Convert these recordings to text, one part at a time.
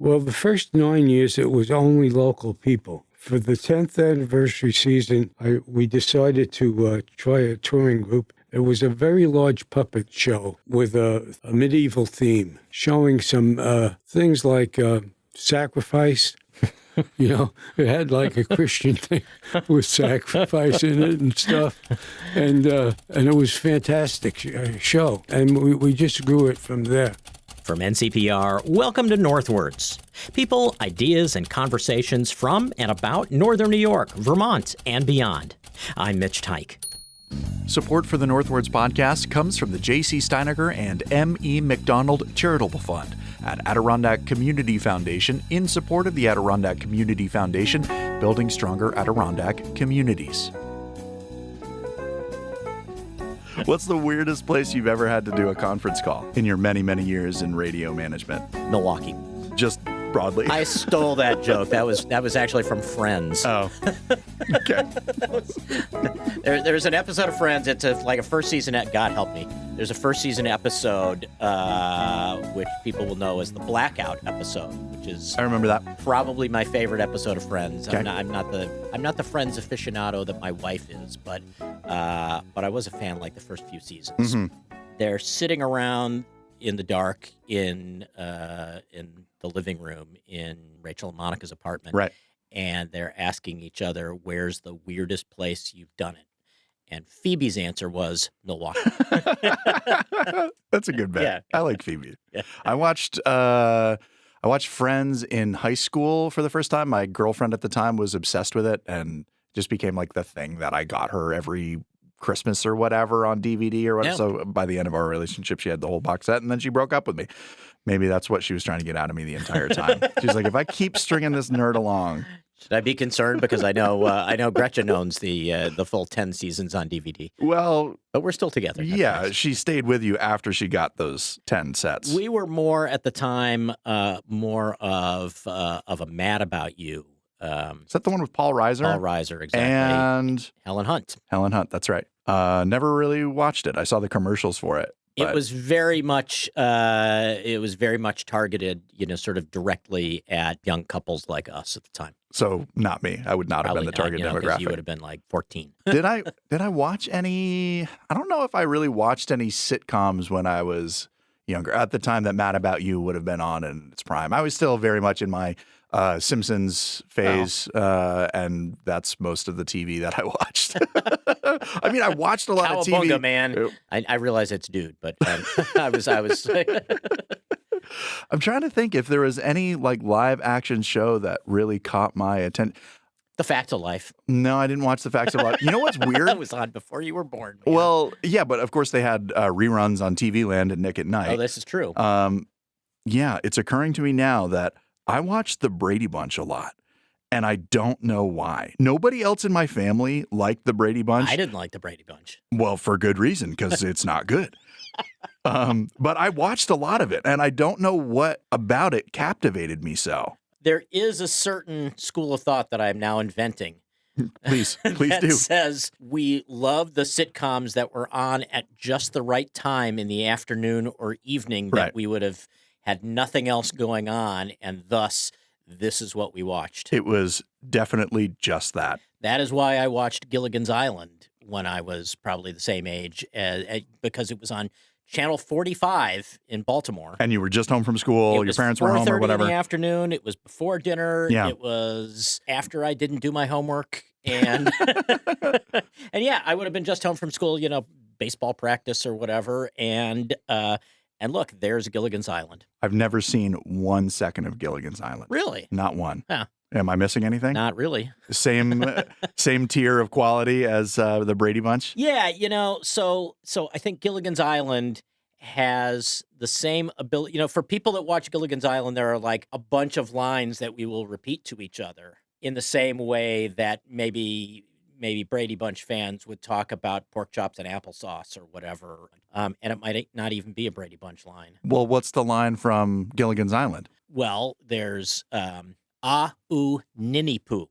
Well, the first 9 years, it was only local people. For the 10th anniversary season, we decided to try a touring group. It was a very large puppet show with a medieval theme, showing some things like sacrifice. It had like a Christian thing with sacrifice in it and stuff. And it was a fantastic show. And we just grew it from there. From NCPR, welcome to Northwards. People, ideas, and conversations from and about Northern New York, Vermont, and beyond. I'm Mitch Tyke. Support for the Northwards podcast comes from the J.C. Steiniger and M.E. McDonald Charitable Fund at Adirondack Community Foundation in support of the Adirondack Community Foundation, building stronger Adirondack communities. What's the weirdest place you've ever had to do a conference call in your many, many years in radio management? Milwaukee. Just broadly. I stole that joke. That was actually from Friends. Oh, okay. There's an episode of Friends. It's like a first season. God help me. There's a first season episode, which people will know as the Blackout episode, which is I remember that. Probably my favorite episode of Friends. Okay. I'm not the Friends aficionado that my wife is, but I was a fan like the first few seasons. Mm-hmm. They're sitting around in the dark in the living room in Rachel and Monica's apartment. Right. And they're asking each other, where's the weirdest place you've done it? And Phoebe's answer was Milwaukee. That's a good bet. Yeah. I like Phoebe. Yeah. I watched Friends in high school for the first time. My girlfriend at the time was obsessed with it and just became like the thing that I got her every Christmas or whatever on DVD or whatever. Yeah. So by the end of our relationship, she had the whole box set, and then she broke up with me. Maybe that's what she was trying to get out of me the entire time. She's like, if I keep stringing this nerd along. Should I be concerned? Because I know Gretchen owns the full 10 seasons on DVD. Well, but we're still together. That's yeah, nice. she stayed with you after she got those 10 sets. We were more at the time, more of a Mad About You. Is that the one with Paul Reiser? Paul Reiser, exactly. And Helen Hunt. Helen Hunt, that's right. Never really watched it. I saw the commercials for it. It was very much targeted, sort of directly at young couples like us at the time. So not me. I would not have been the target demographic. You would have been like 14. Did I watch any? I don't know if I really watched any sitcoms when I was younger. At the time that Mad About You would have been on in its prime. I was still very much in my Simpsons phase, and that's most of the TV that I watched. I mean, I watched a lot of TV. Cowabunga, man. I realize it's dude, but I was. I'm trying to think if there was any like live action show that really caught my attention. The Facts of Life. No, I didn't watch The Facts of Life. You know what's weird? That was on before you were born. Man. Well, yeah, but of course they had reruns on TV Land and Nick at Night. Oh, this is true. Yeah, it's occurring to me now that I watched The Brady Bunch a lot, and I don't know why. Nobody else in my family liked The Brady Bunch. I didn't like The Brady Bunch. Well, for good reason, because it's not good. But I watched a lot of it, and I don't know what about it captivated me so. There is a certain school of thought that I am now inventing. Please that do. Says we love the sitcoms that were on at just the right time in the afternoon or evening that Right. we would have had nothing else going on, and thus this is what we watched. It was definitely just that. That is why I watched Gilligan's Island when I was probably the same age, because it was on Channel 45 in Baltimore. And you were just home from school, your parents were home or whatever. In the afternoon. It was before dinner. Yeah. It was after I didn't do my homework. And and yeah, I would have been just home from school, baseball practice or whatever. And look, there's Gilligan's Island. I've never seen 1 second of Gilligan's Island. Really? Not one. Yeah. Am I missing anything? Not really. Same tier of quality as the Brady Bunch? Yeah, so I think Gilligan's Island has the same ability. For people that watch Gilligan's Island, there are like a bunch of lines that we will repeat to each other in the same way that maybe Brady Bunch fans would talk about pork chops and applesauce or whatever. And it might not even be a Brady Bunch line. Well, what's the line from Gilligan's Island? Well, there's ah, ooh, ninny poo.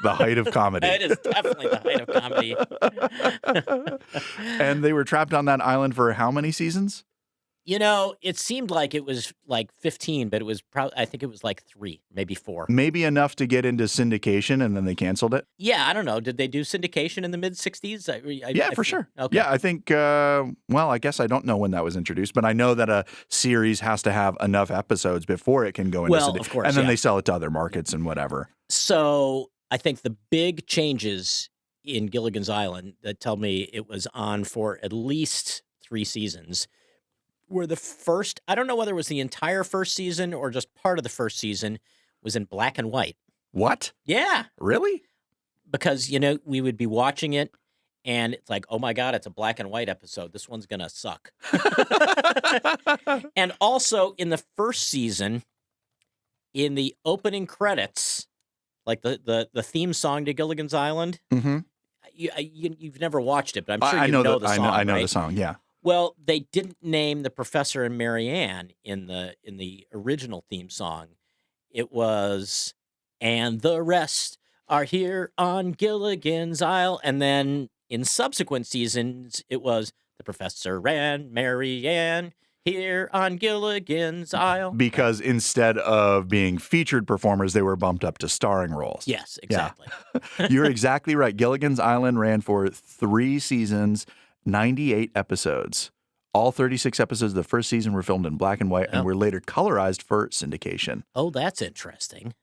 The height of comedy. It is definitely the height of comedy. And they were trapped on that island for how many seasons? You know, it seemed like it was like 15, but it was probably, I think it was like 3, maybe 4. Maybe enough to get into syndication, and then they canceled it. Yeah, I don't know. Did they do syndication in the mid 60s? Yeah, for sure. Okay. Yeah, I think, well, I guess I don't know when that was introduced, but I know that a series has to have enough episodes before it can go into syndication. Of course, and then yeah. they sell it to other markets and whatever. So I think the big changes in Gilligan's Island that tell me it was on for at least 3 seasons were the first, I don't know whether it was the entire first season or just part of the first season, was in black and white. What? Yeah. Really? Because, you know, we would be watching it and it's like, oh my God, it's a black and white episode. This one's going to suck. And also in the first season, in the opening credits, like the theme song to Gilligan's Island, Mm-hmm. you've never watched it, but I'm sure I you know know the the song, I know right? the song, yeah. Well, they didn't name the Professor and Mary Ann in the original theme song. It was, and the rest are here on Gilligan's Isle. And then in subsequent seasons, it was the Professor and Mary Ann here on Gilligan's Isle. Because instead of being featured performers, they were bumped up to starring roles. Yes, exactly. You're exactly right. Gilligan's Island ran for 3 seasons, 98 episodes. All 36 episodes of the first season were filmed in black and white and were later colorized for syndication. Oh, that's interesting.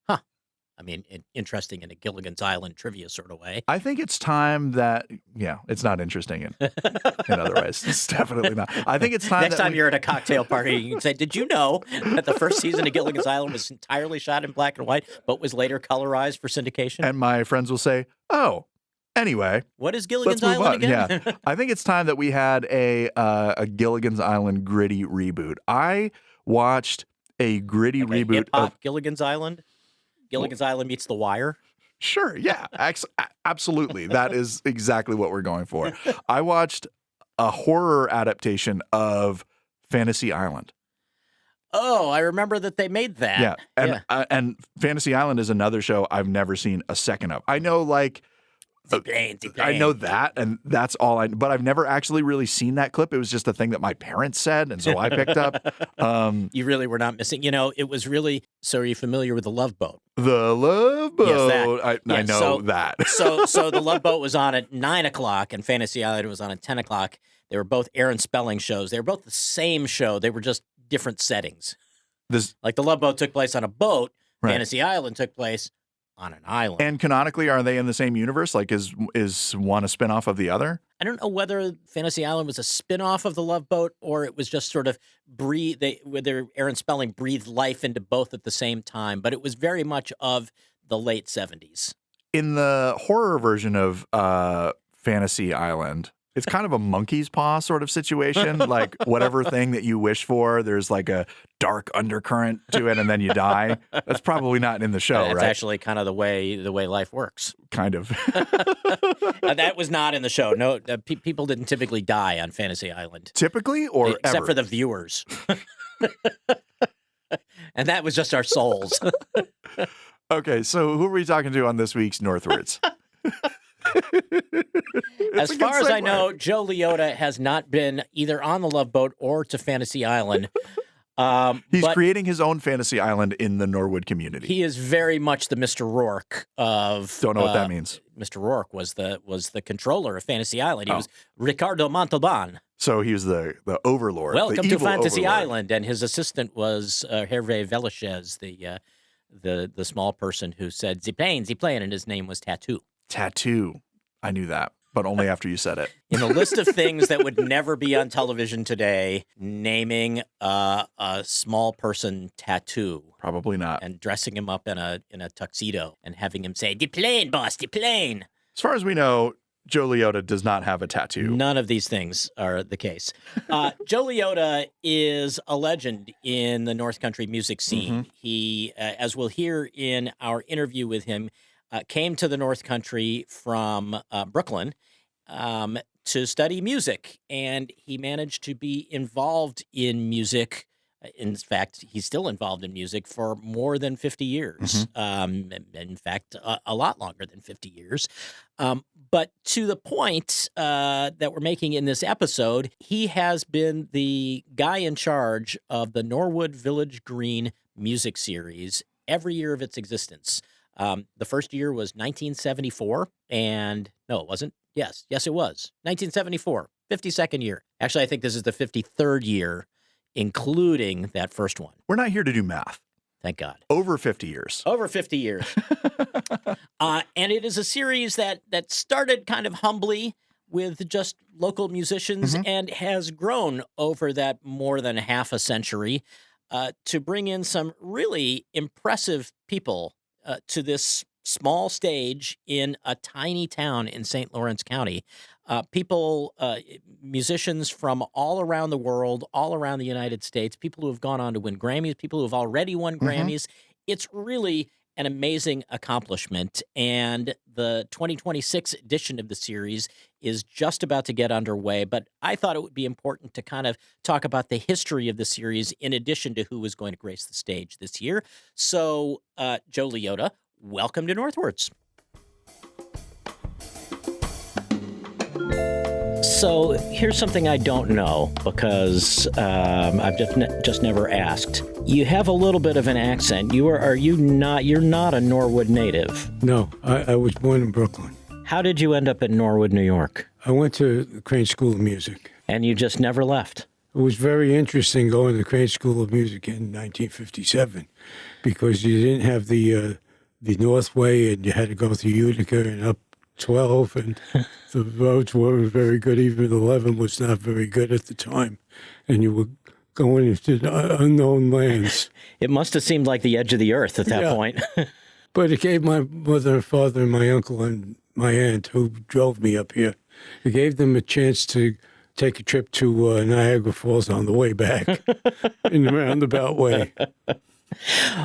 Huh. I mean, interesting in a Gilligan's Island trivia sort of way. I think it's time that, it's not interesting in other ways. It's definitely not. I think it's time Next time you're at a cocktail party, you can say, did you know that the first season of Gilligan's Island was entirely shot in black and white, but was later colorized for syndication? And my friends will say, oh, anyway. What is Gilligan's Let's move Island on. again? Yeah. I think it's time that we had a Gilligan's Island gritty reboot. I watched a gritty Like a reboot hip-hop of... Gilligan's Island? Gilligan's Island meets The Wire? Sure, yeah, absolutely. That is exactly what we're going for. I watched a horror adaptation of Fantasy Island. Oh, I remember that they made that. Yeah, and Fantasy Island is another show I've never seen a second of. I know, like, I know that, and that's all but I've never actually really seen that clip. It was just a thing that my parents said, and so I picked up. You really were not missing. You know, it was really, so are you familiar with The Love Boat? The Love Boat. Yes, that. I know that. So The Love Boat was on at 9 o'clock, and Fantasy Island was on at 10 o'clock. They were both Aaron Spelling shows. They were both the same show. They were just different settings. Like The Love Boat took place on a boat. Right. Fantasy Island took place on an island. And canonically, are they in the same universe? Like, is one a spinoff of the other? I don't know whether Fantasy Island was a spin-off of The Love Boat or it was just sort of whether Aaron Spelling breathed life into both at the same time, but it was very much of the late 70s. In the horror version of Fantasy Island, it's kind of a monkey's paw sort of situation. Like, whatever thing that you wish for, there's like a dark undercurrent to it, and then you die. That's probably not in the show, That's right? actually kind of the way life works. Kind of. That was not in the show. No, people didn't typically die on Fantasy Island. Typically, or Except ever? for the viewers. And that was just our souls. Okay, so who are we talking to on this week's Northwards? As far as I know, Joe Liotta has not been either on the Love Boat or to Fantasy Island. He's but creating his own Fantasy Island in the Norwood community. he is very much the Mr. Rourke of. Don't know what that means. Mr. Rourke was the controller of Fantasy Island. He was Ricardo Montalban. So he was the overlord. Welcome the to evil Fantasy overlord. Island, and his assistant was Hervé Velasquez, the small person who said "the plane," and his name was Tattoo. Tattoo. I knew that, but only after you said it. In the list of things that would never be on television today, naming a small person Tattoo Probably not. and dressing him up in a tuxedo and having him say "the plane, boss, the plane." As far as we know, Joe Liotta does not have a tattoo. None of these things are the case. Joe Liotta is a legend in the North Country music scene. Mm-hmm. He, as we'll hear in our interview with him, came to the North Country from Brooklyn to study music, and he managed to be involved in music In fact, he's still involved in music for more than 50 years. In fact, a lot longer than 50 years. But to the point that we're making in this episode, he has been the guy in charge of the Norwood Village Green music series every year of its existence. The first year was 1974, and no, it wasn't. Yes, it was 1974, 52nd year. Actually, I think this is the 53rd year, including that first one. We're not here to do math. Thank God. Over 50 years. Over 50 years. And it is a series that started kind of humbly with just local musicians and has grown over that more than half a century to bring in some really impressive people to this small stage in a tiny town in St. Lawrence County. Musicians from all around the world, all around the United States, people who have gone on to win Grammys, people who have already won Grammys. It's really an amazing accomplishment. And the 2026 edition of the series is just about to get underway. But I thought it would be important to kind of talk about the history of the series in addition to who is going to grace the stage this year. So, Joe Liotta, welcome to Northwards. So here's something I don't know because I've just never asked. You have a little bit of an accent. You're not a Norwood native. No, I was born in Brooklyn. How did you end up in Norwood, New York? I went to the Crane School of Music. And you just never left? It was very interesting going to the Crane School of Music in 1957 because you didn't have the Northway and you had to go through Utica and up 12, and the roads weren't very good. Even 11 was not very good at the time, and you were going into unknown lands. It must have seemed like the edge of the earth at that point. But it gave my mother and father and my uncle and my aunt, who drove me up here, it gave them a chance to take a trip to Niagara Falls on the way back in the roundabout way.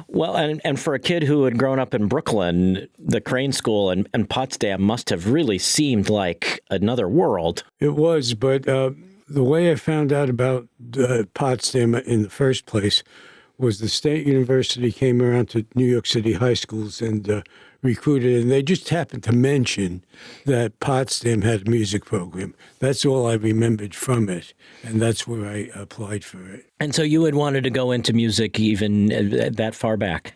Well, and for a kid who had grown up in Brooklyn, the Crane School and Potsdam must have really seemed like another world. It was, but the way I found out about Potsdam in the first place was the State University came around to New York City high schools and recruited, and they just happened to mention that Potsdam had a music program. That's all I remembered from it, and that's where I applied for it. And so you had wanted to go into music even that far back?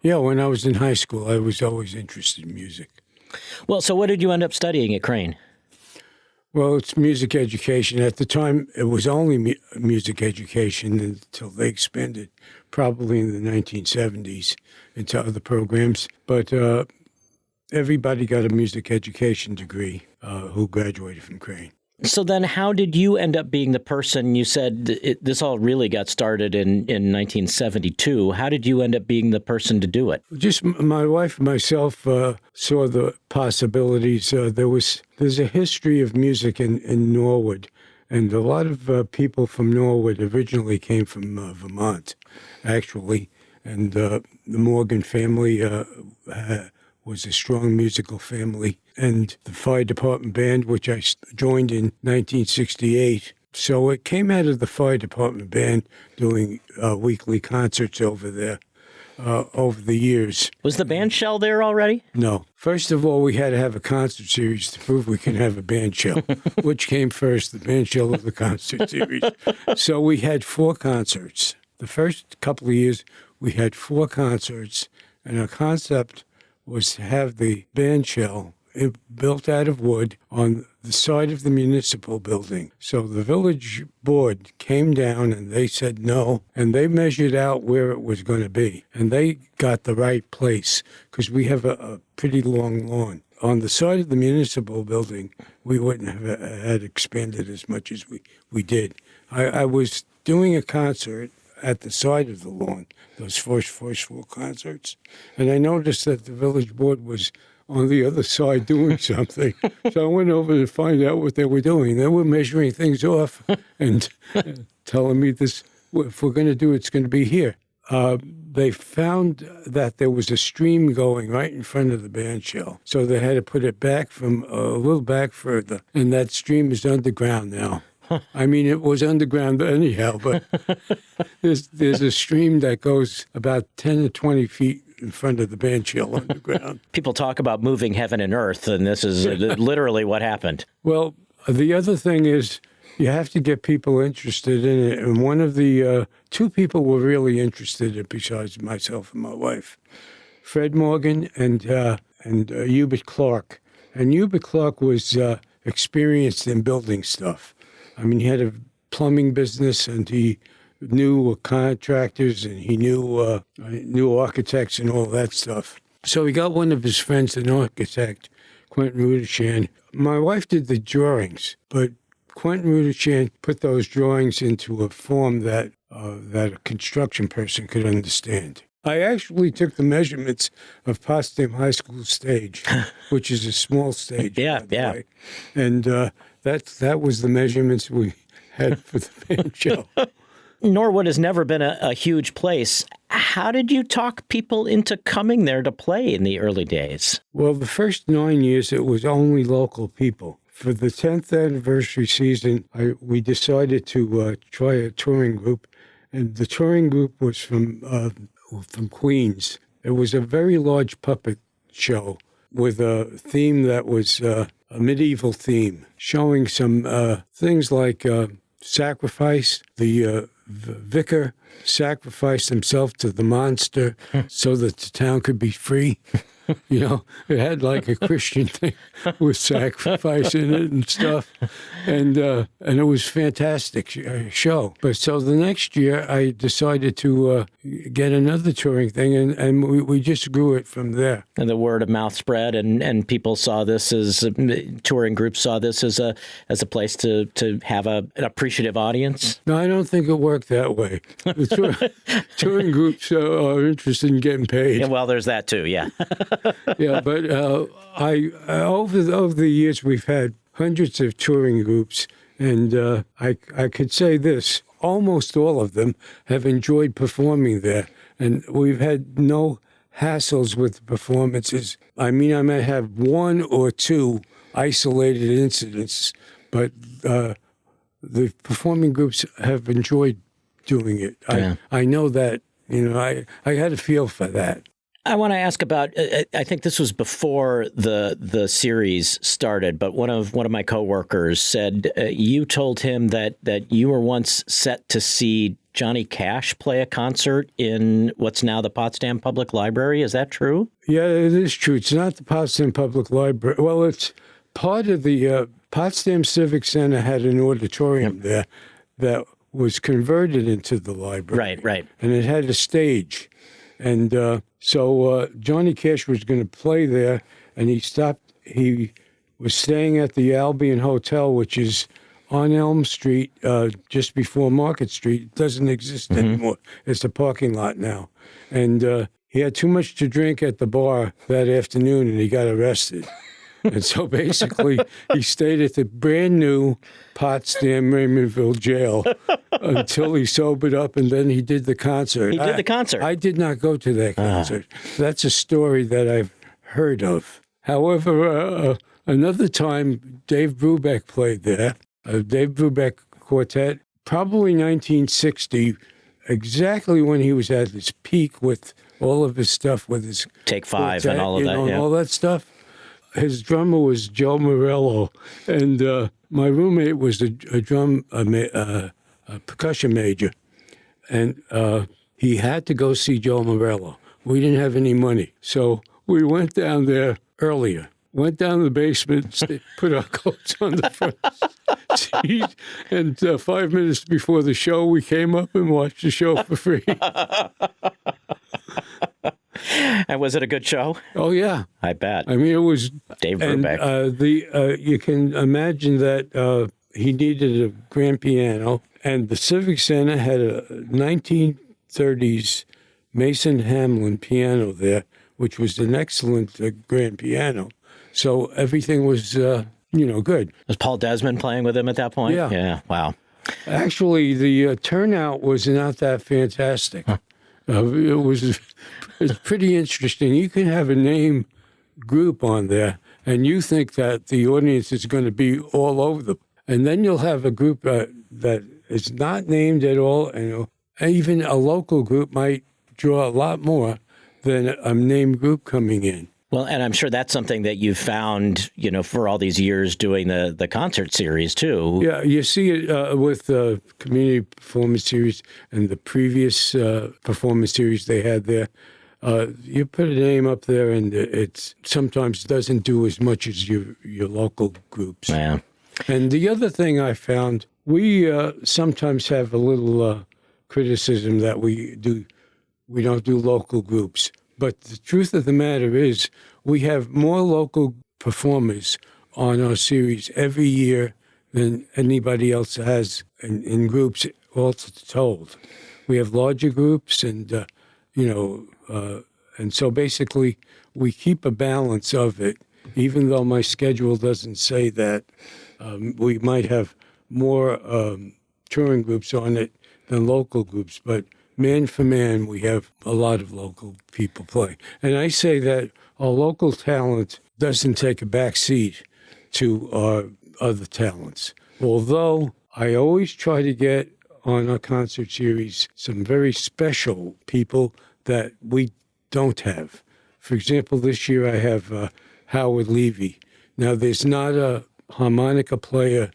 Yeah, when I was in high school, I was always interested in music. Well, so what did you end up studying at Crane? Well, it's music education. At the time, it was only music education until they expanded, probably in the 1970s, into other programs. But everybody got a music education degree who graduated from Crane. So then how did you end up being the person, you said this all really got started in 1972. How did you end up being the person to do it? Just my wife and myself saw the possibilities. There's a history of music in Norwood, and a lot of people from Norwood originally came from Vermont, actually. And the Morgan family was a strong musical family, and the fire department band, which I joined in 1968. So it came out of the fire department band doing weekly concerts over there over the years. Was the band shell there already? No. First of all, we had to have a concert series to prove we can have a band shell. Which came first, the band shell or the concert series? So we had 4 concerts. The first couple of years, we had 4 concerts, and our concept was to have the band shell built out of wood on the side of the municipal building. So the village board came down and they said no, and they measured out where it was going to be. And they got the right place because we have a pretty long lawn. On the side of the municipal building, we wouldn't have had expanded as much as we did. I was doing a concert at the side of the lawn, those first 4 concerts. And I noticed that the village board was on the other side doing something. So I went over to find out what they were doing. They were measuring things off and telling me this, if we're going to do it, it's going to be here. They found that there was a stream going right in front of the band shell. So they had to put it back from a little back further. And that stream is underground now. I mean, it was underground anyhow, but there's a stream that goes about 10 to 20 feet in front of the bench hill underground. People talk about moving heaven and earth, and this is literally what happened. Well, the other thing is you have to get people interested in it. And one of the two people were really interested in it besides myself and my wife, Fred Morgan and Hubert Clark. And Hubert Clark was experienced in building stuff. I mean, he had a plumbing business, and he knew contractors, and he knew architects and all that stuff. So he got one of his friends, an architect, Quentin Rudishan. My wife did the drawings, but Quentin Rudishan put those drawings into a form that a construction person could understand. I actually took the measurements of Potsdam High School stage, which is a small stage. Yeah. Way. And that was the measurements we had for the band show. Norwood has never been a huge place. How did you talk people into coming there to play in the early days? Well, the first 9 years, it was only local people. For the 10th anniversary season, we decided to try a touring group, and the touring group was from Queens. It was a very large puppet show with a theme that was a medieval theme, showing some things like sacrifice. The vicar sacrificed himself to the monster so that the town could be free. You know, it had like a Christian thing with sacrifice in it and stuff. And it was a fantastic show. But so the next year I decided to get another touring thing, and we just grew it from there. And the word of mouth spread, and people saw this as, touring groups saw this as a place to have an appreciative audience? No, I don't think it worked that way. The touring groups are interested in getting paid. Yeah, well, there's that too, yeah. Yeah, but over the years we've had hundreds of touring groups, and I could say this: almost all of them have enjoyed performing there, and we've had no hassles with the performances. I mean, I may have one or two isolated incidents, but the performing groups have enjoyed doing it. Yeah. I know that. You know, I had a feel for that. I want to ask about, I think this was before the series started, but one of my coworkers said you told him that you were once set to see Johnny Cash play a concert in what's now the Potsdam Public Library. Is that true? Yeah, it is true. It's not the Potsdam Public Library. Well, it's part of the Potsdam Civic Center had an auditorium there that was converted into the library. Right. And it had a stage. And so Johnny Cash was going to play there, and he stopped. He was staying at the Albion Hotel, which is on Elm Street, just before Market Street. It doesn't exist anymore. It's a parking lot now. And he had too much to drink at the bar that afternoon, and he got arrested. And so basically, he stayed at the brand new Potsdam Raymondville jail until he sobered up, and then he did the concert. He did the concert. I did not go to that concert. That's a story that I've heard of. However, another time, Dave Brubeck played there. Dave Brubeck Quartet, probably 1960, exactly when he was at his peak with all of his stuff, with his Take Five quartet, and all of that, and yeah. all that stuff. His drummer was Joe Morello, and my roommate was a percussion major, and he had to go see Joe Morello. We didn't have any money, so we went down there earlier. Went down to the basement, put our coats on the front seat, and 5 minutes before the show, we came up and watched the show for free. And was it a good show? Oh, yeah. I bet. I mean, it was... Dave Brubeck. You can imagine that he needed a grand piano, and the Civic Center had a 1930s Mason Hamlin piano there, which was an excellent grand piano. So everything was, good. Was Paul Desmond playing with him at that point? Yeah. Yeah, wow. Actually, the turnout was not that fantastic. Huh. It's pretty interesting. You can have a name group on there, and you think that the audience is going to be all over them. And then you'll have a group that is not named at all, and even a local group might draw a lot more than a named group coming in. Well, and I'm sure that's something that you've found, for all these years doing the concert series, too. Yeah, you see it with the community performance series and the previous performance series they had there. You put a name up there, and it sometimes doesn't do as much as your local groups. Yeah. And the other thing I found, we sometimes have a little criticism that we don't do local groups. But the truth of the matter is, we have more local performers on our series every year than anybody else has in groups, all told. We have larger groups, and and so basically we keep a balance of it. Even though my schedule doesn't say that, we might have more touring groups on it than local groups, but man for man, we have a lot of local people play. And I say that our local talent doesn't take a back seat to our other talents. Although I always try to get on our concert series some very special people that we don't have. For example, this year I have Howard Levy. Now, there's not a harmonica player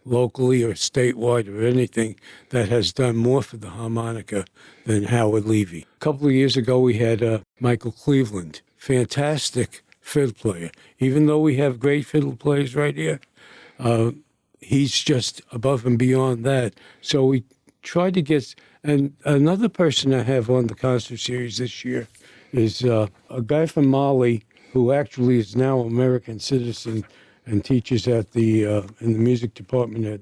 locally or statewide or anything that has done more for the harmonica than Howard Levy. A couple of years ago, we had Michael Cleveland, fantastic fiddle player. Even though we have great fiddle players right here, he's just above and beyond that. So we try to get, and another person I have on the concert series this year is a guy from Mali who actually is now an American citizen and teaches at in the music department at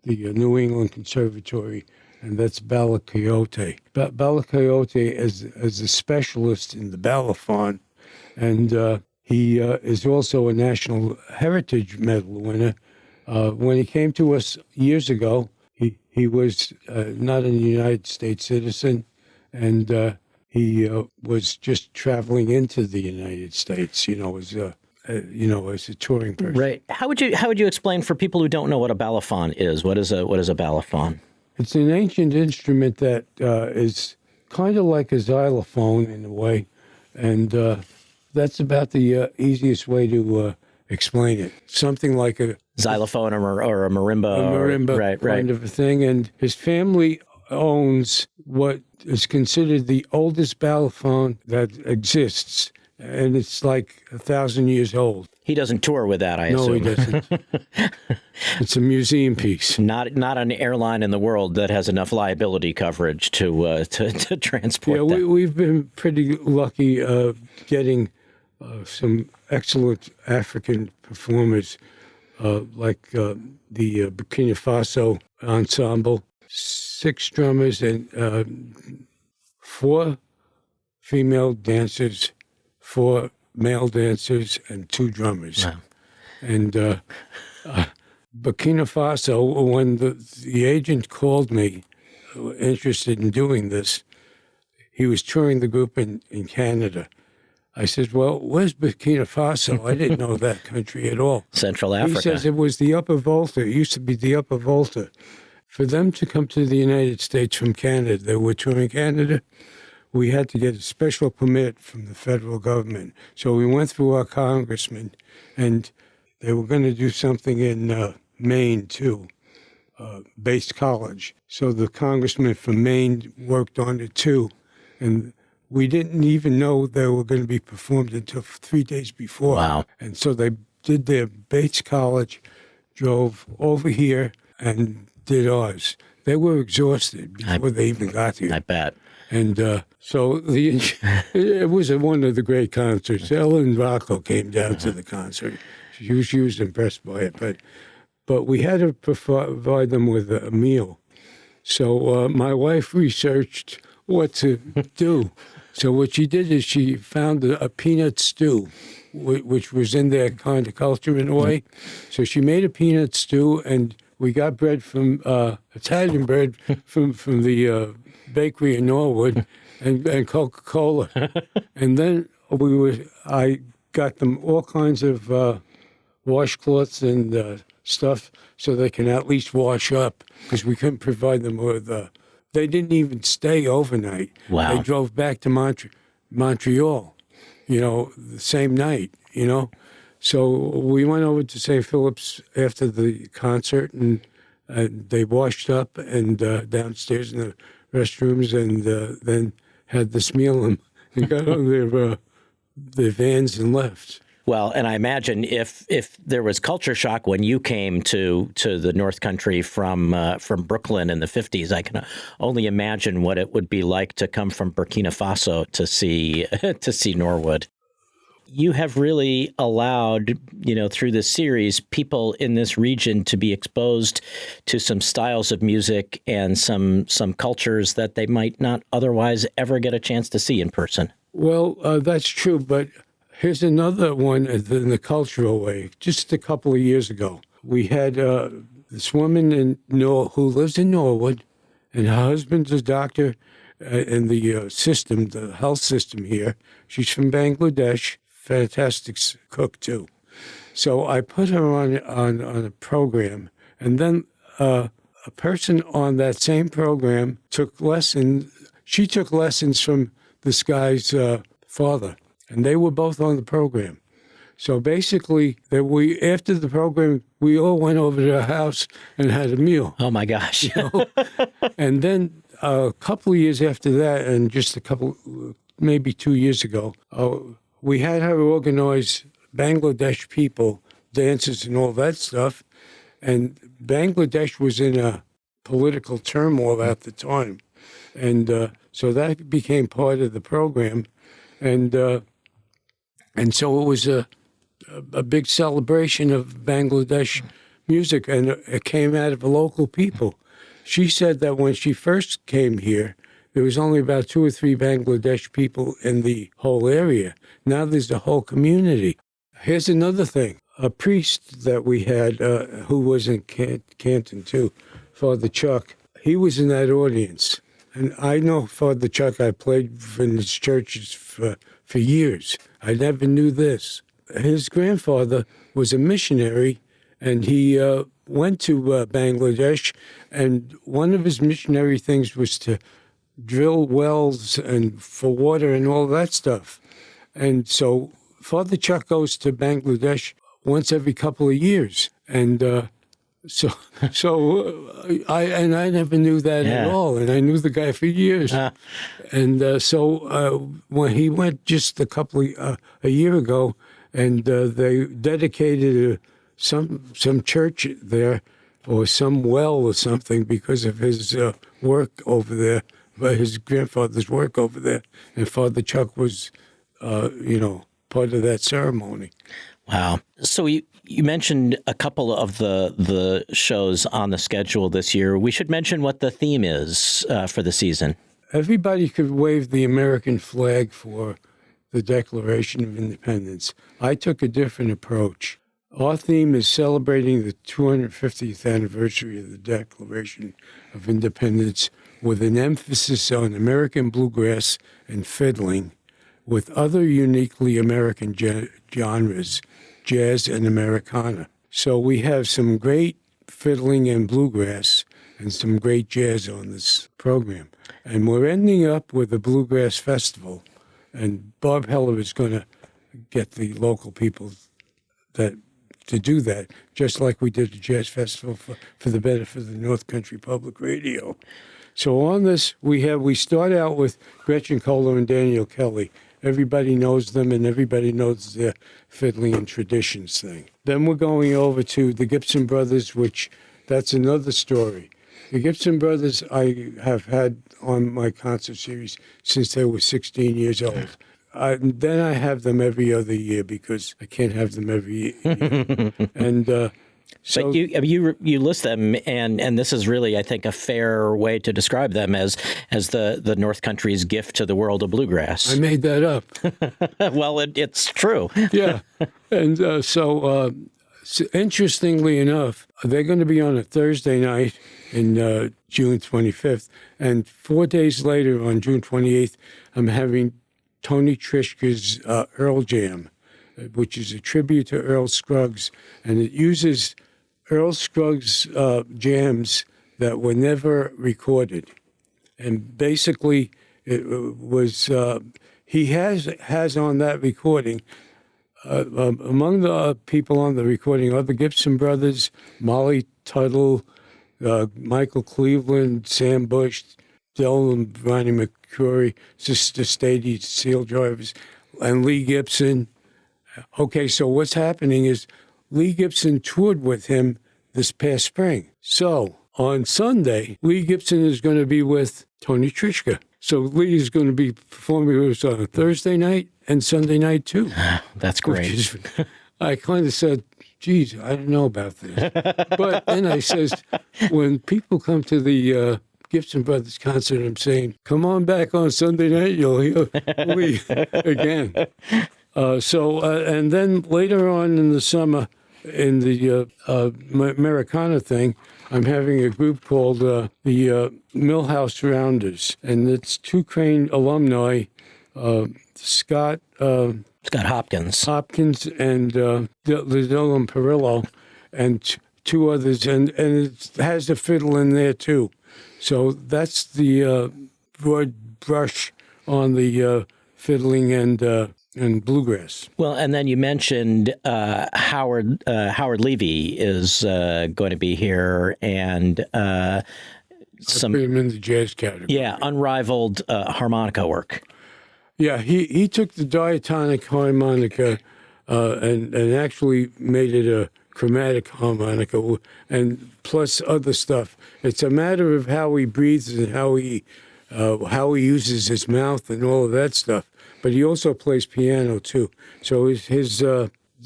the New England Conservatory, and that's Bala Coyote. Bala Coyote is a specialist in the balafon, and he is also a National Heritage Medal winner. When he came to us years ago, he was not a United States citizen, and he was just traveling into the United States, as a touring person. Right. How would you explain for people who don't know what a balafon is? What is a balafon? It's an ancient instrument that is kind of like a xylophone in a way, and that's about the easiest way to explain it. Something like a Xylophone or a marimba. A marimba right. kind of a thing. And his family owns what is considered the oldest balafon that exists. And it's like 1,000 years old. He doesn't tour with that, I No, assume. he doesn't. It's a museum piece. Not an airline in the world that has enough liability coverage to transport that. We've been pretty lucky getting some excellent African performers like the Burkina Faso ensemble, 6 drummers and 4 female dancers, 4 male dancers, and 2 drummers. Wow. And Burkina Faso, when the agent called me interested in doing this, he was touring the group in Canada. I said, well, where's Burkina Faso? I didn't know that country at all. Central Africa. He says it was the Upper Volta. It used to be the Upper Volta. For them to come to the United States from Canada, they were touring Canada, we had to get a special permit from the federal government. So we went through our congressman, and they were going to do something in Maine, too, Bates College. So the congressman from Maine worked on it, too. And we didn't even know they were going to be performed until 3 days before. Wow. And so they did their Bates College, drove over here, and did ours. They were exhausted before they even got here. I bet. And so it was one of the great concerts. Ellen Rocco came down to the concert. She was impressed by it, but we had to provide them with a meal. So my wife researched what to do. So what she did is she found a peanut stew, which was in their kind of culture in a way. So she made a peanut stew, and we got bread from Italian bread from the bakery in Norwood, and Coca-Cola. And then I got them all kinds of washcloths and stuff so they can at least wash up, because we couldn't provide them with. They didn't even stay overnight. Wow. They drove back to Montreal, the same night, So we went over to St. Philip's after the concert, and they washed up and downstairs in the restrooms, and then had this meal and got on their vans and left. Well, and I imagine if there was culture shock when you came to the North Country from Brooklyn in the 50s, I can only imagine what it would be like to come from Burkina Faso to see Norwood. You have really allowed, through this series, people in this region to be exposed to some styles of music and some cultures that they might not otherwise ever get a chance to see in person. Well, that's true, but here's another one in the cultural way. Just a couple of years ago, we had this woman who lives in Norwood, and her husband's a doctor in the health system here. She's from Bangladesh, fantastic cook too. So I put her on a program, and then a person on that same program took lessons. She took lessons from this guy's father. And they were both on the program. So basically, after the program, we all went over to her house and had a meal. Oh, my gosh. And then a couple of years after that, and just maybe 2 years ago, we had her organize Bangladesh people, dances and all that stuff. And Bangladesh was in a political turmoil at the time. And so that became part of the program. And so it was a big celebration of Bangladesh music, and it came out of the local people. She said that when she first came here, there was only about 2 or 3 Bangladesh people in the whole area. Now there's a whole community. Here's another thing. A priest that we had, who was in Canton too, Father Chuck, he was in that audience. And I know Father Chuck, I played in his churches for years. I never knew this. His grandfather was a missionary, and he went to Bangladesh, and one of his missionary things was to drill wells and for water and all that stuff. And so Father Chuck goes to Bangladesh once every couple of years, and I never knew that at all, and I knew the guy for years. So when he went just a year ago, and they dedicated some church there, or some well or something, because of his work over there, his grandfather's work over there, and Father Chuck was, part of that ceremony. Wow. So you mentioned a couple of the shows on the schedule this year. We should mention what the theme is for the season. Everybody could wave the American flag for the Declaration of Independence. I took a different approach. Our theme is celebrating the 250th anniversary of the Declaration of Independence, with an emphasis on American bluegrass and fiddling, with other uniquely American genres, jazz and Americana. So we have some great fiddling and bluegrass and some great jazz on this program. And we're ending up with a bluegrass festival, and Bob Heller is going to get the local people to do that, just like we did the jazz festival for the benefit of the North Country Public Radio. So on this, we start out with Gretchen Kohler and Daniel Kelly. Everybody knows them, and everybody knows their fiddling and traditions thing. Then we're going over to the Gibson Brothers, that's another story. The Gibson Brothers I have had on my concert series since they were 16 years old. Then I have them every other year, because I can't have them every year. And so, but you list them, and this is really, I think, a fair way to describe them as the North Country's gift to the world of bluegrass. I made that up. Well, it's true. Yeah. And so interestingly enough, they're going to be on a Thursday night in June 25th. And 4 days later, on June 28th, I'm having Tony Trishka's Earl Jam, which is a tribute to Earl Scruggs. And it uses Earl Scruggs jams that were never recorded. And basically, it was he has on that recording, among the people on the recording are the Gibson brothers, Molly Tuttle, Michael Cleveland, Sam Bush, Dylan, Ronnie McCrory, Sister Stady, Seal Drivers, and Lee Gibson. Okay, so what's happening is Lee Gibson toured with him this past spring. So on Sunday, Lee Gibson is going to be with Tony Trischka. So Lee is going to be performing with us on Thursday night and Sunday night too. That's great. I kind of said, geez, I don't know about this. But then I says, when people come to the Gibson Brothers concert, I'm saying, come on back on Sunday night, you'll hear Lee again. And then later on in the summer, in the Americana thing, I'm having a group called the Millhouse Rounders, and it's two Crane alumni, Scott Hopkins and Dylan Perillo, and two others, and it has the fiddle in there too. So that's the broad brush on the fiddling and bluegrass. Well, and then you mentioned Howard Levy is going to be here, and Put him in the jazz category. Yeah, unrivaled harmonica work. Yeah, he took the diatonic harmonica and actually made it a chromatic harmonica, and plus other stuff. It's a matter of how he breathes and how he uses his mouth and all of that stuff. But he also plays piano too. So his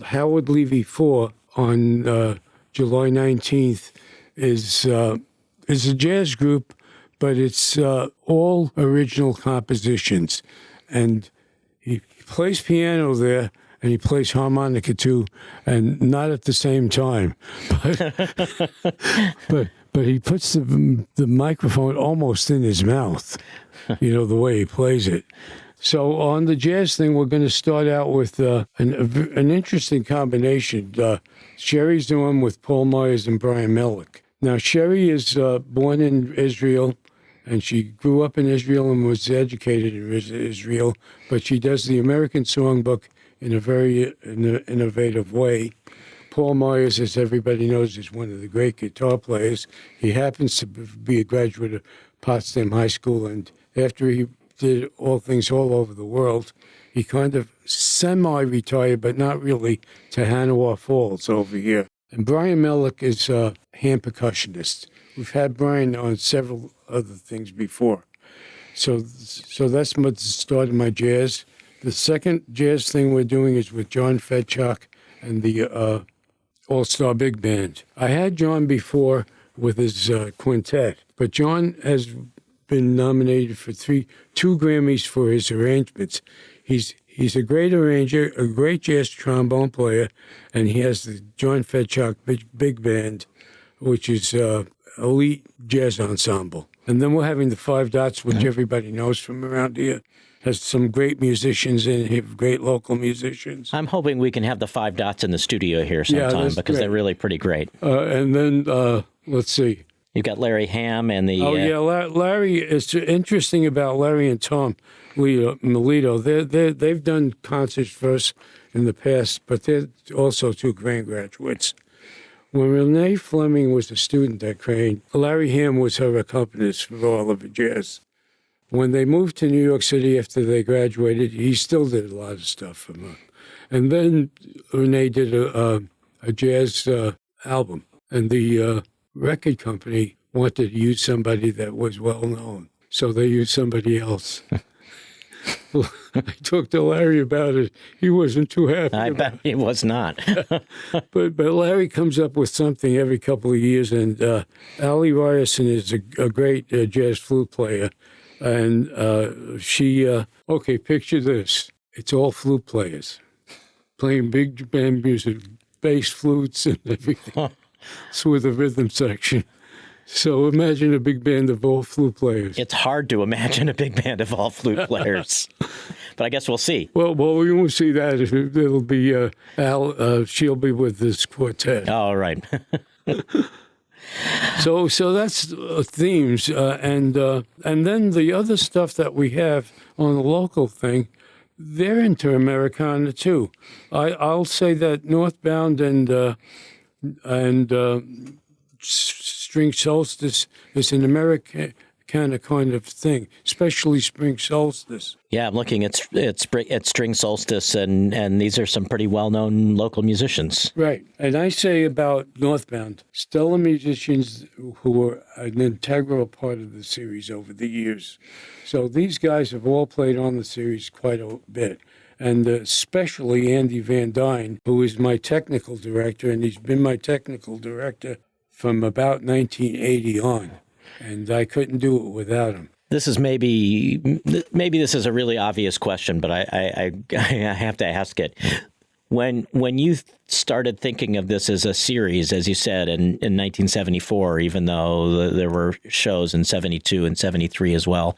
Howard Levy 4 on July 19th is a jazz group, but it's all original compositions. And he plays piano there, and he plays harmonica too, and not at the same time. But he puts the microphone almost in his mouth, the way he plays it. So on the jazz thing, we're going to start out with an interesting combination. Sherry's the one with Paul Myers and Brian Mellick. Now, Sherry is born in Israel, and she grew up in Israel and was educated in Israel, but she does the American Songbook in a very innovative way. Paul Myers, as everybody knows, is one of the great guitar players. He happens to be a graduate of Potsdam High School, and after he did all things all over the world, he kind of semi-retired, but not really, to Hanover Falls over here. And Brian Mellick is a hand percussionist. We've had Brian on several other things before. So that's the start of my jazz. The second jazz thing we're doing is with John Fedchuk and the All-Star Big Band. I had John before with his quintet, but John has been nominated for two Grammys for his arrangements. He's a great arranger, a great jazz trombone player, and he has the John Fedchuk Big Band, which is elite jazz ensemble. And then we're having the Five Dots, which everybody knows from around here. Has some great musicians in it, great local musicians. I'm hoping we can have the Five Dots in the studio here sometime, because they're really pretty great. And then, let's see. You've got Larry Ham and the... Larry, it's interesting about Larry and Tom Melito. They've done concerts for us in the past, but they're also two Crane graduates. When Renee Fleming was a student at Crane, Larry Ham was her accompanist for all of the jazz. When they moved to New York City after they graduated, he still did a lot of stuff for them. And then Renee did a jazz album, and the record company wanted to use somebody that was well known, so they used somebody else. Well, I talked to Larry about it. He wasn't too happy. I bet he was not. But Larry comes up with something every couple of years, and Allie Ryerson is a great jazz flute player. And she, picture this. It's all flute players playing big band music, bass flutes and everything. It's with a rhythm section. So imagine a big band of all flute players. It's hard to imagine a big band of all flute players. But I guess we'll see. Well, we won't see that. It'll be Al. She'll be with this quartet. All right. So that's themes, and then the other stuff that we have on the local thing, they're into Americana too. I'll say that Northbound and Spring Solstice is an Americana kind of thing, especially Spring Solstice. Yeah, I'm looking at String Solstice, and these are some pretty well-known local musicians. Right. And I say about Northbound, stellar musicians who were an integral part of the series over the years. So these guys have all played on the series quite a bit. And especially Andy Van Dyne, who is my technical director, and he's been my technical director from about 1980 on. And I couldn't do it without him. This is maybe this is a really obvious question, but I have to ask it. When you started thinking of this as a series, as you said, in 1974, even though there were shows in 72 and 73 as well,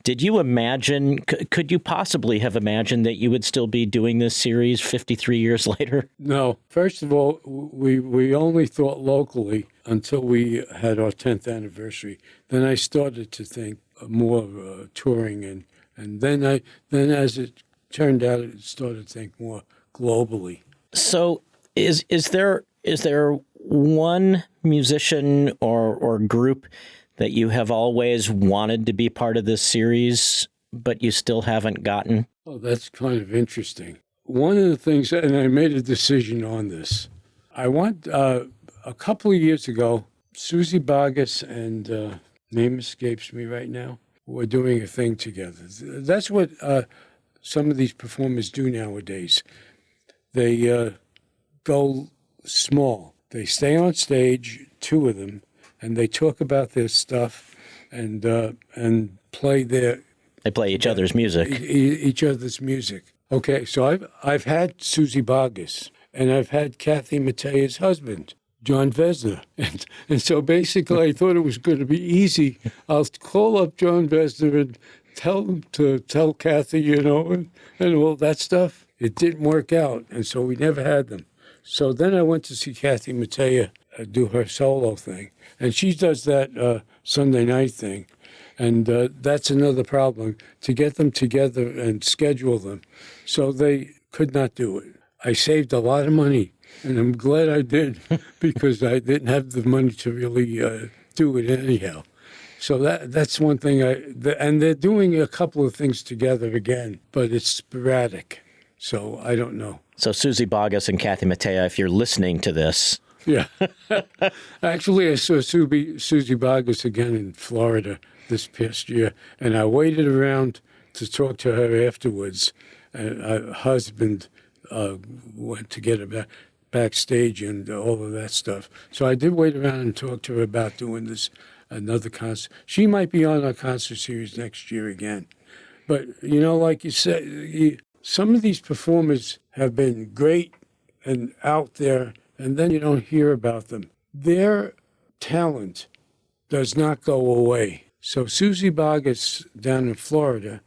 did you imagine, could you possibly have imagined that you would still be doing this series 53 years later? No. First of all, we only thought locally until we had our 10th anniversary. Then I started to think more touring, and then as it turned out, it started to think more globally. So is there one musician or group that you have always wanted to be part of this series, but you still haven't gotten? Oh, that's kind of interesting. One of the things, and I made a decision on this, I want, a couple of years ago, Susie Boggess and, name escapes me right now, were doing a thing together. That's what some of these performers do nowadays. They go small. They stay on stage, two of them, and they talk about their stuff and play their... They play each other's music. Each other's music. Okay, so I've had Susie Boggess, and I've had Kathy Mattea's husband, John Vesner. And so basically I thought it was going to be easy. I'll call up John Vesner and tell him to tell Kathy, and all that stuff. It didn't work out, and so we never had them. So then I went to see Kathy Mattea do her solo thing. And she does that Sunday night thing. And that's another problem, to get them together and schedule them. So they could not do it. I saved a lot of money, and I'm glad I did, because I didn't have the money to really do it anyhow. So that's one thing. And they're doing a couple of things together again, but it's sporadic. So I don't know. So Susie Boggess and Kathy Mattea, if you're listening to this... Yeah. Actually, I saw Susie Boggess again in Florida this past year, and I waited around to talk to her afterwards. And her husband went to get her backstage and all of that stuff. So I did wait around and talk to her about doing another concert. She might be on our concert series next year again. But, like you said, some of these performers have been great and out there, and then you don't hear about them. Their talent does not go away. So Susie Boggess down in Florida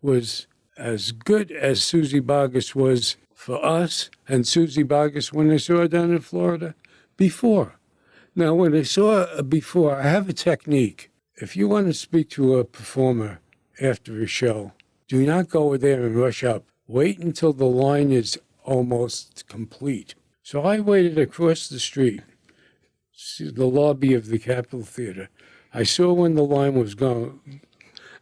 was as good as Susie Boggess was for us, and Susie Boggess when I saw her down in Florida before. Now, when I saw her before, I have a technique. If you want to speak to a performer after a show, do not go there and rush up. Wait until the line is almost complete. So I waited across the street, the lobby of the Capitol Theater. I saw when the line was gone,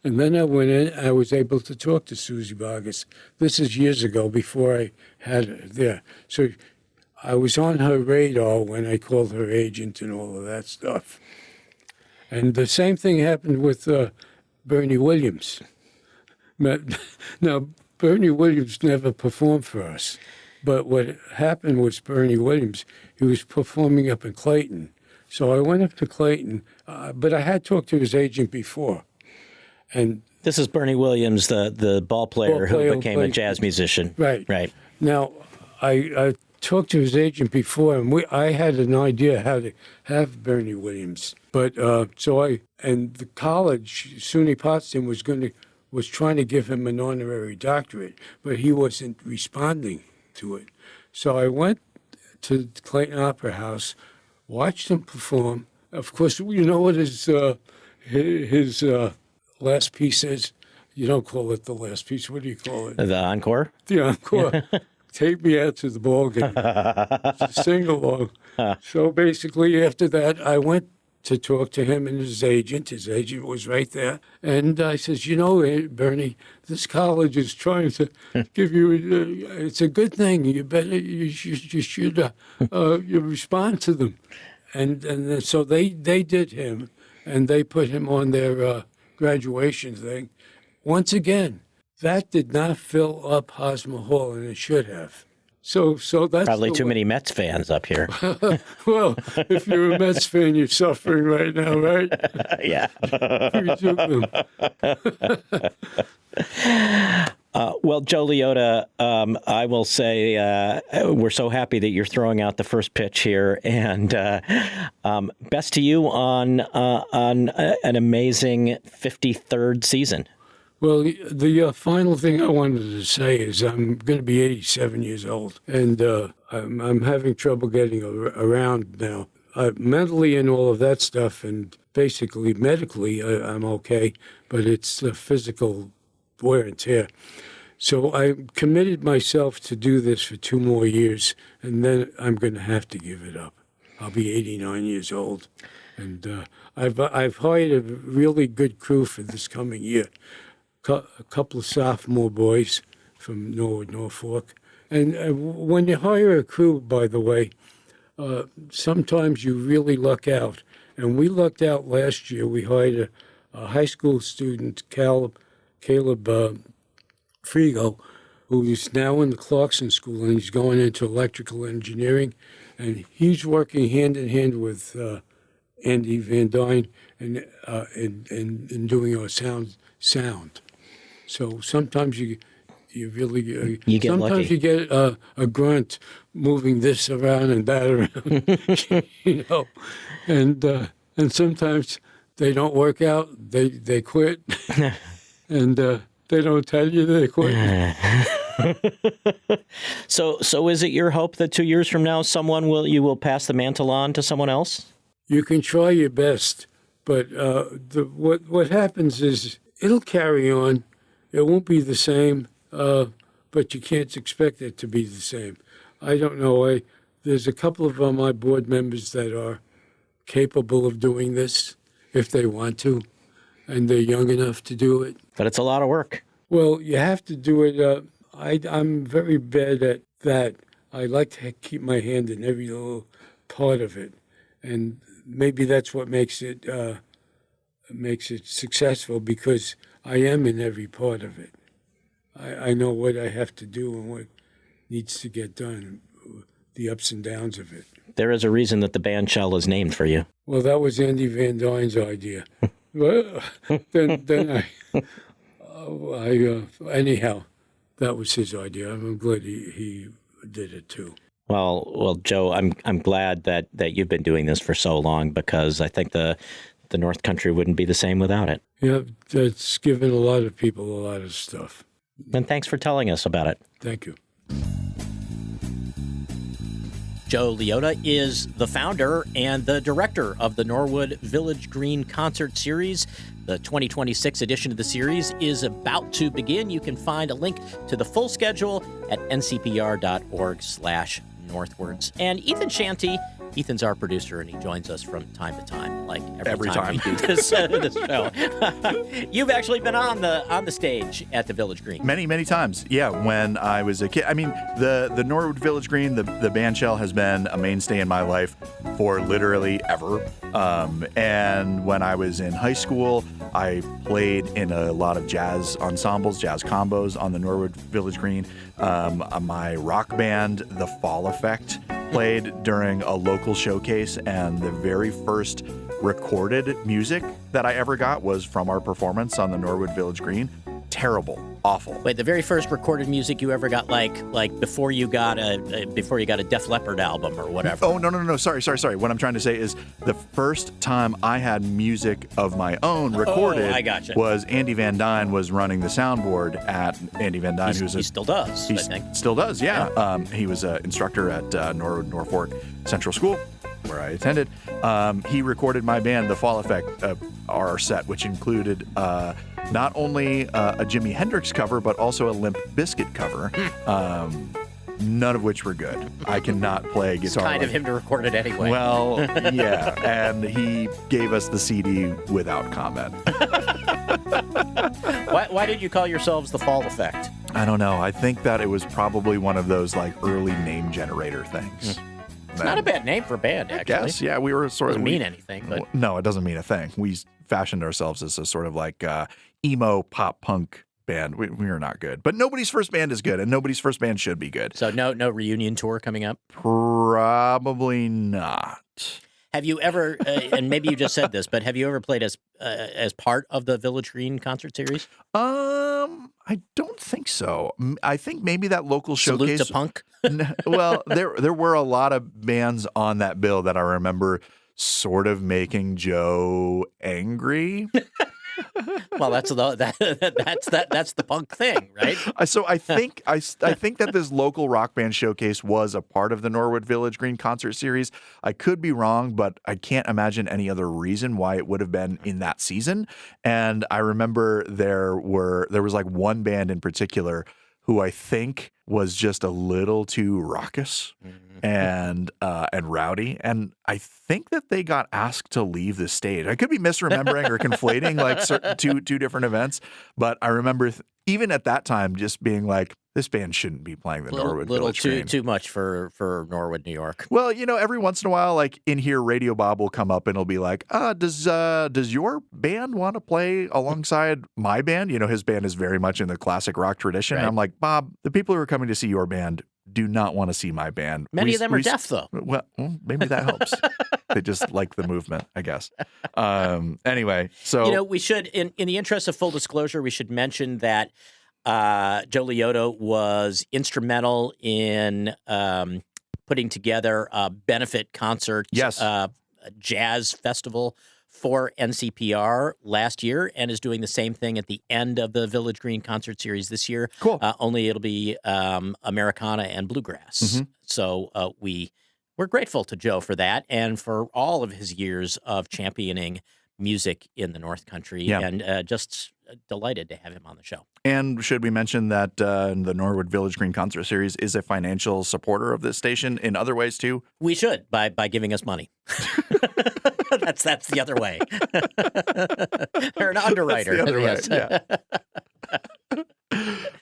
and then I went in. I was able to talk to Susie Boggess. This is years ago, before I had her there. So I was on her radar when I called her agent and all of that stuff. And the same thing happened with Bernie Williams. Now, Bernie Williams never performed for us. But what happened was Bernie Williams, he was performing up in Clayton. So I went up to Clayton, but I had talked to his agent before. And this is Bernie Williams, the ball player who became a jazz musician. Right. Right. Now, I talked to his agent before, and I had an idea how to have Bernie Williams. But and the college, SUNY Potsdam, was trying to give him an honorary doctorate, but he wasn't responding to it. So I went to Clayton Opera House watched him perform. Of course, you know what his last piece is? You don't call it the last piece. What do you call it? The encore? The encore. Take me out to the ball game. It's a sing-along. So basically, after that, I went to talk to him and his agent. His agent was right there. And I says, you know, Bernie, this college is trying to give you, it's a good thing. You should you respond to them. And so they did him, and they put him on their graduation thing. Once again, that did not fill up Hosmer Hall, and it should have. So that's Probably too many Mets fans up here. Well, if you're a Mets fan, you're suffering right now, right? Yeah. Well, Joe Liotta, I will say we're so happy that you're throwing out the first pitch here, and best to you on an amazing 53rd season. Well, the final thing I wanted to say is I'm going to be 87 years old, and I'm having trouble getting around now. Mentally and all of that stuff, and basically medically, I'm okay, but it's the physical wear and tear. So I committed myself to do this for 2 more years, and then I'm going to have to give it up. I'll be 89 years old, and I've hired a really good crew for this coming year. A couple of sophomore boys from Norwood, Norfolk. And when you hire a crew, by the way, sometimes you really luck out. And we lucked out last year. We hired a high school student, Caleb Frigo, who is now in the Clarkson School, and he's going into electrical engineering. And he's working hand in hand with Andy Van Dyne in doing our sound. So sometimes you really you get sometimes lucky. you get a grunt moving this around and that around, you know, and sometimes they don't work out. They quit, and they don't tell you they quit. So is it your hope that 2 years from now you will pass the mantle on to someone else? You can try your best, but what happens is it'll carry on. It won't be the same, but you can't expect it to be the same. I don't know. There's a couple of my board members that are capable of doing this if they want to, and they're young enough to do it. But it's a lot of work. Well, you have to do it. I'm very bad at that. I like to keep my hand in every little part of it, and maybe that's what makes it successful, because I am in every part of it. I know what I have to do and what needs to get done, the ups and downs of it. There is a reason that the band shell is named for you. Well, that was Andy Van Dyne's idea. Well, then anyhow, that was his idea. I'm glad he did it too. Well, Joe, I'm glad that you've been doing this for so long, because I think the North Country wouldn't be the same without it. Yeah, that's given a lot of people a lot of stuff. And thanks for telling us about it. Thank you. Joe Liotta is the founder and the director of the Norwood Village Green concert series. The 2026 edition of the series is about to begin. You can find a link to the full schedule at ncpr.org/northwards. And Ethan Shanty, Ethan's our producer, and he joins us from time to time, like every time we do this show. You've actually been on the stage at the Village Green. Many times. Yeah, when I was a kid. I mean, the Norwood Village Green, the band shell has been a mainstay in my life for literally ever. And when I was in high school, I played in a lot of jazz ensembles, jazz combos on the Norwood Village Green. My rock band, The Fall Effect, played during a local showcase, and the very first recorded music that I ever got was from our performance on the Norwood Village Green. Terrible, awful. Wait, the very first recorded music you ever got, like before you got a Def Leppard album or whatever? Oh, no. Sorry. What I'm trying to say is the first time I had music of my own recorded I gotcha. was Andy Van Dyne was running the soundboard at Andy Van Dyne. He still does, I think. Still does, yeah. He was an instructor at Norwood Norfolk Central School. where I attended, he recorded my band, The Fall Effect, our set, which included not only a Jimi Hendrix cover, but also a Limp Bizkit cover. None of which were good. I cannot play guitar. It's kind of him to record it anyway. Well, yeah, and he gave us the CD without comment. Why did you call yourselves The Fall Effect? I don't know. I think that it was probably one of those like early name generator things. It's not a bad name for a band, actually. Yes, yeah, we were sort of. Doesn't mean anything, but no, it doesn't mean a thing. We fashioned ourselves as a sort of like emo pop punk band. We are not good, but nobody's first band is good, and nobody's first band should be good. So no reunion tour coming up? Probably not. Have you ever, and maybe you just said this, but have you ever played as part of the Village Green concert series? I don't think so. I think maybe that local showcase. Salute to Punk? Well, there were a lot of bands on that bill that I remember sort of making Joe angry. Well, that's the punk thing, right? So I think that this local rock band showcase was a part of the Norwood Village Green concert series. I could be wrong, but I can't imagine any other reason why it would have been in that season. And I remember there was like one band in particular who I think was just a little too raucous and rowdy, and I think that they got asked to leave the stage. I could be misremembering or conflating like two different events, but I remember even at that time just being like, this band shouldn't be playing the Norwood Village Green. Too much for Norwood, New York. Well, every once in a while, like in here, Radio Bob will come up and he'll be like, does your band want to play alongside my band? His band is very much in the classic rock tradition. Right. And I'm like, Bob, the people who are coming to see your band do not want to see my band. Many of them are deaf, though. Well, maybe that helps. They just like the movement, I guess. Anyway, so we should, in the interest of full disclosure, we should mention that Joe Liotta was instrumental in putting together a benefit concert, a jazz festival for NCPR last year, and is doing the same thing at the end of the Village Green concert series this year. Cool. Only it'll be Americana and bluegrass. Mm-hmm. So we're grateful to Joe for that and for all of his years of championing music in the North Country, and just delighted to have him on the show. And should we mention that the Norwood Village Green concert series is a financial supporter of this station in other ways too? We should, by giving us money. That's the other way. They're an underwriter. That's the other way, yeah.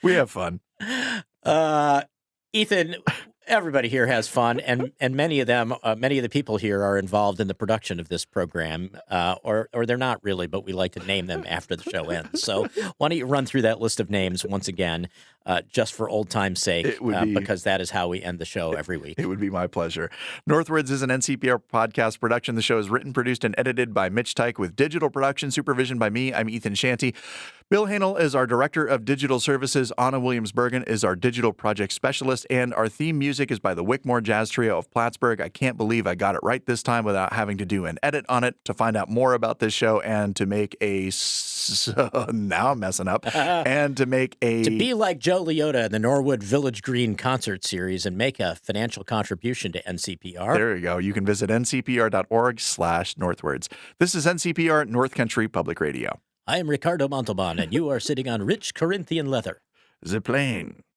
We have fun. Ethan, everybody here has fun, and many of the people here are involved in the production of this program, or they're not really, but we like to name them after the show ends. So why don't you run through that list of names once again, just for old time's sake, because that is how we end the show every week. It would be my pleasure. Northwoods is an NCPR podcast production. The show is written, produced, and edited by Mitch Tyke with digital production supervision by me. I'm Ethan Shanty. Bill Hanel is our Director of Digital Services. Anna Williams-Bergen is our Digital Project Specialist. And our theme music is by the Wickmore Jazz Trio of Plattsburgh. I can't believe I got it right this time without having to do an edit on it. To find out more about this show and to make now I'm messing up. And to make to be like Joe Liotta in the Norwood Village Green concert series and make a financial contribution to NCPR. There you go. You can visit ncpr.org/northwards. This is NCPR North Country Public Radio. I am Ricardo Montalban, and you are sitting on rich Corinthian leather. The plane.